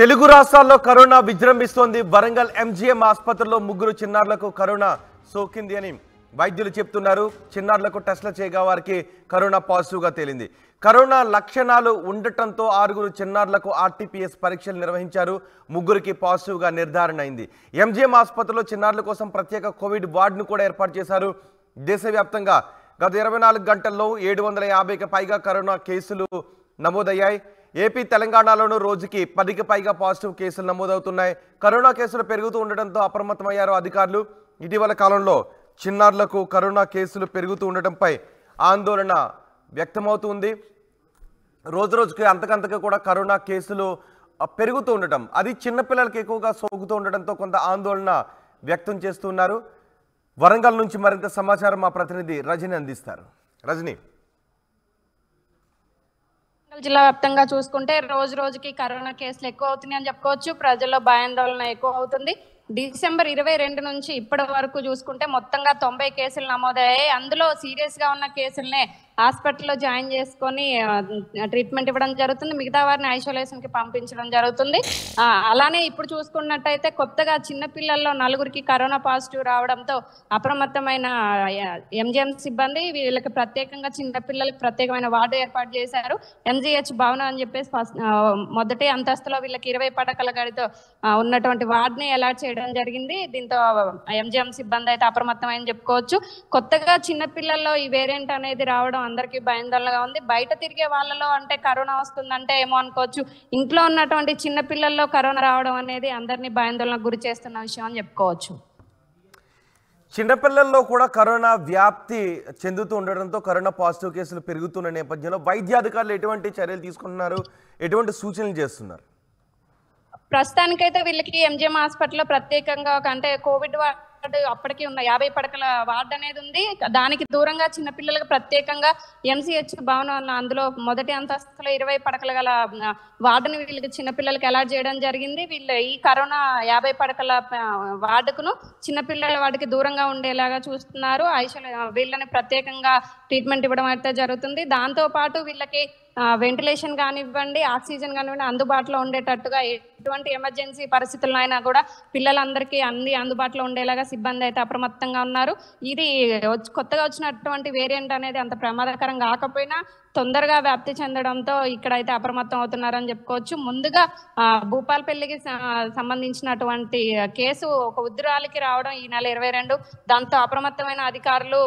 తెలుగు రాష్ట్రాల్లో corona విజృంభిస్తోంది. Warangal MGM ఆసుపత్రిలో ముగ్గురు చిన్నారులకు కరోనా సోకింది అని వైద్యులు చెప్తున్నారు. చిన్నారులకు టెస్టులు చేయగా వారికి కరోనా పాజిటివ్గా తేలింది. కరోనా లక్షణాలు ఉండటంతో 6 చిన్నారులకు ఆర్టీపీఎస్ పరీక్షలు నిర్వహించారు. ముగ్గురికి పాజిటివ్గా నిర్ధారణ అయింది. ఎంజీఎం ఆసుపత్రిలో చిన్నారుల కోసం ప్రత్యేక కోవిడ్ వార్డును కూడా ఏర్పాటు చేశారు. దేశవ్యాప్తంగా గత 24 గంటల్లో 750కి పైగా కరోనా కేసులు నమోదయ్యాయి. ఏపీ తెలంగాణలోనూ రోజుకి 10కి పైగా పాజిటివ్ కేసులు నమోదవుతున్నాయి. కరోనా కేసులు పెరుగుతూ ఉండటంతో అప్రమత్తమయ్యారు అధికారులు. ఇటీవల కాలంలో చిన్నారులకు కరోనా కేసులు పెరుగుతూ ఉండటంపై ఆందోళన వ్యక్తమవుతుంది. రోజుకి అంతకంతకు కూడా కరోనా కేసులు పెరుగుతూ ఉండటం, అది చిన్నపిల్లలకు ఎక్కువగా సోకుతూ ఉండటంతో కొంత ఆందోళన వ్యక్తం చేస్తున్నారు. వరంగల్ నుంచి మరింత సమాచారం మా ప్రతినిధి రజని అందిస్తారు. రజని, జిల్లా వ్యాప్తంగా చూసుకుంటే రోజుకి కరోనా కేసులు ఎక్కువ అవుతున్నాయి అని చెప్పుకోవచ్చు. ప్రజల్లో భయాందోళన ఎక్కువ అవుతుంది. డిసెంబర్ 22 నుంచి ఇప్పటి వరకు చూసుకుంటే మొత్తంగా 90 కేసులు నమోదయ్యాయి. అందులో సీరియస్ గా ఉన్న కేసులనే హాస్పిటల్లో జాయిన్ చేసుకొని ట్రీట్మెంట్ ఇవ్వడం జరుగుతుంది. మిగతా వారిని ఐసోలేషన్ కి పంపించడం జరుగుతుంది. అలానే ఇప్పుడు చూసుకున్నట్టయితే కొత్తగా చిన్నపిల్లల్లో 4కి కరోనా పాజిటివ్ రావడంతో అప్రమత్తమైన ఎంజీఎం సిబ్బంది వీళ్ళకి ప్రత్యేకంగా చిన్నపిల్లలకి ప్రత్యేకమైన వార్డు ఏర్పాటు చేశారు. ఎంజీహెచ్ భవనం అని చెప్పేసి మొదటి అంతస్తులో వీళ్ళకి 20 పడకల గడితో ఉన్నటువంటి వార్డుని అలాట్ చేయడం జరిగింది. దీంతో ఎంజీఎం సిబ్బంది అయితే అప్రమత్తమని చెప్పుకోవచ్చు. కొత్తగా చిన్నపిల్లల్లో ఈ వేరియంట్ అనేది రావడం అందరికీ భయాందోళనగా ఉంది. బయట తిరిగే వాళ్ళలో అంటే కరోనా వస్తుందంటే ఏమో అనుకోవచ్చు. ఇంట్లో ఉన్నటువంటి చిన్న పిల్లల్లో కరోనా రావడం అనేది అందరినీ భయాందోళనకు గురి చేస్తున్న విషయం అని చెప్పుకోవచ్చు. చిన్నపిల్లల్లో కూడా కరోనా వ్యాప్తి చెందుతూ ఉండడంతో కరోనా పాజిటివ్ కేసులు పెరుగుతున్న నేపథ్యంలో వైద్యాధికారులు ఎటువంటి చర్యలు తీసుకుంటున్నారు, ఎటువంటి సూచనలు చేస్తున్నారు? ప్రస్తుతానికైతే వీళ్ళకి ఎంజీఎం హాస్పిటల్లో ప్రత్యేకంగా అంటే కోవిడ్ వార్డు అప్పటికి ఉన్న 50 పడకల వార్డు అనేది ఉంది. దానికి దూరంగా చిన్నపిల్లలకు ప్రత్యేకంగా ఎంసీహెచ్ భవనం అందులో మొదటి అంతస్తులో 20 పడకల గల వార్డుని వీళ్ళకి చిన్నపిల్లలకి అలాట్ చేయడం జరిగింది. వీళ్ళు ఈ కరోనా 50 పడకల వార్డుకును చిన్నపిల్లల వాడికి దూరంగా ఉండేలాగా చూస్తున్నారు. వీళ్ళని ప్రత్యేకంగా ట్రీట్మెంట్ ఇవ్వడం అయితే జరుగుతుంది. దాంతో పాటు వీళ్ళకి వెంటిలేషన్ కానివ్వండి, ఆక్సిజన్ కానివ్వండి అందుబాటులో ఉండేటట్టుగా ఎటువంటి ఎమర్జెన్సీ పరిస్థితుల్లో అయినా కూడా పిల్లలందరికీ అన్ని అందుబాటులో ఉండేలాగా సిబ్బంది అయితే అప్రమత్తంగా ఉన్నారు. ఇది కొత్తగా వచ్చినటువంటి వేరియంట్ అనేది అంత ప్రమాదకరం కాకపోయినా తొందరగా వ్యాప్తి చెందడంతో ఇక్కడైతే అప్రమత్తం అవుతున్నారని చెప్పుకోవచ్చు. ముందుగా భూపాలపల్లికి సంబంధించినటువంటి కేసు ఒక వృద్ధురాలికి రావడం ఈ నెల 22. దాంతో అప్రమత్తమైన అధికారులు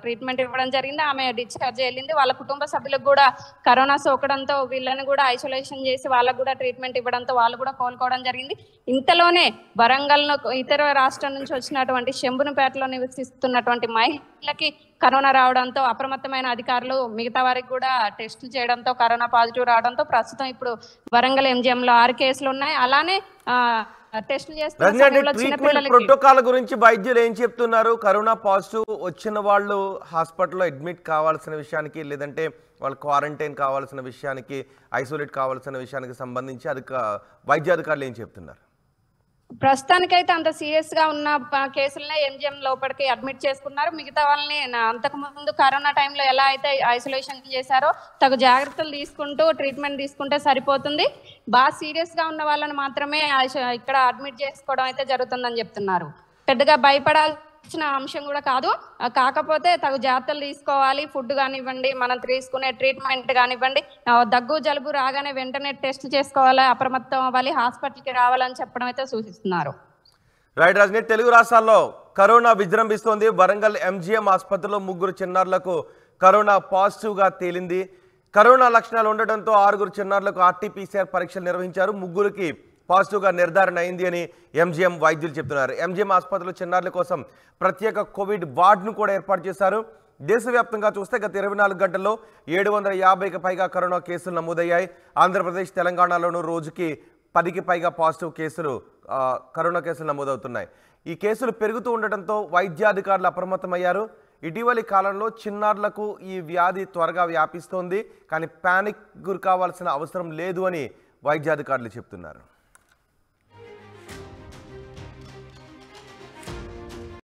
ట్రీట్మెంట్ ఇవ్వడం జరిగింది. ఆమె డిశ్చార్జ్ అయ్యింది. వాళ్ళ కుటుంబ సభ్యులకు కూడా కరోనా సోకడంతో వీళ్ళని కూడా ఐసోలేషన్ చేసి వాళ్ళకు కూడా ట్రీట్మెంట్ ఇవ్వడంతో వాళ్ళు కూడా కోలుకోవడం జరిగింది. ఇంతలోనే వరంగల్ ఇతర రాష్ట్రం నుంచి వచ్చినటువంటి శంభునిపేటలో నివసిస్తున్నటువంటి మహిళలకి కరోనా రావడంతో అప్రమత్తమైన అధికారులు మిగతా వారికి కూడా టెస్టులు చేయడంతో కరోనా పాజిటివ్ రావడంతో ప్రస్తుతం ఇప్పుడు వరంగల్ ఎంజీఎం లో 6 కేసులు ఉన్నాయి. అలానే టెస్టులు చేస్తున్న ప్రోటోకాల్ గురించి వైద్యులు ఏం చెప్తున్నారు? కరోనా పాజిటివ్ వచ్చిన వాళ్ళు హాస్పిటల్లో అడ్మిట్ కావాల్సిన విషయానికి, లేదంటే వాళ్ళు క్వారంటైన్ కావాల్సిన విషయానికి, ఐసోలేట్ కావాల్సిన విషయానికి సంబంధించి వైద్యాధికారులు ఏం చెప్తున్నారు? ప్రస్తుతానికైతే అంత సీరియస్ గా ఉన్న కేసులనే ఎంజీఎం లోపలికి అడ్మిట్ చేసుకున్నారు. మిగతా వాళ్ళని అంతకు ముందు కరోనా టైంలో ఎలా అయితే ఐసోలేషన్ చేశారో తగు జాగ్రత్తలు తీసుకుంటూ ట్రీట్మెంట్ తీసుకుంటే సరిపోతుంది. బాగా సీరియస్ గా ఉన్న వాళ్ళని మాత్రమే ఇక్కడ అడ్మిట్ చేసుకోవడం అయితే జరుగుతుందని చెప్తున్నారు. పెద్దగా భయపడాల్సిన అంశం కూడా కాదు. కాకపోతే తగు జాగ్రత్తలు తీసుకోవాలి. ఫుడ్ కానివ్వండి, మనం తీసుకునే ట్రీట్మెంట్ కానివ్వండి, దగ్గు జలుబు రాగానే వెంటనే టెస్ట్ చేసుకోవాలి, అప్రమత్తం అవ్వాలి, హాస్పిటల్కి రావాలని చెప్పడం అయితే సూచిస్తున్నారు. రైట్ రజనీ, తెలుగు రాష్ట్రాల్లో కరోనా విజృంభిస్తోంది. వరంగల్ ఎంజీఎం ఆసుపత్రిలో 3 చిన్నారులకు కరోనా పాజిటివ్గా తేలింది. కరోనా లక్షణాలు ఉండటంతో 6 చిన్నారులకు ఆర్టీపీసీఆర్ పరీక్షలు నిర్వహించారు. 3కి పాజిటివ్గా నిర్ధారణ అయింది అని ఎంజీఎం వైద్యులు చెప్తున్నారు. ఎంజీఎం ఆసుపత్రిలో చిన్నారుల కోసం ప్రత్యేక కోవిడ్ వార్డును కూడా ఏర్పాటు చేశారు. దేశవ్యాప్తంగా చూస్తే గత 24 గంటల్లో 750కి పైగా కరోనా కేసులు నమోదయ్యాయి. ఆంధ్రప్రదేశ్ తెలంగాణలోనూ రోజుకి 10కి పైగా పాజిటివ్ కేసులు కరోనా కేసులు నమోదవుతున్నాయి. ఈ కేసులు పెరుగుతూ ఉండటంతో వైద్యాధికారులు అప్రమత్తమయ్యారు. ఇటీవలి కాలంలో చిన్నారులకు ఈ వ్యాధి త్వరగా వ్యాపిస్తోంది, కానీ ప్యానిక్ గురి కావాల్సిన అవసరం లేదు అని వైద్యాధికారులు చెప్తున్నారు.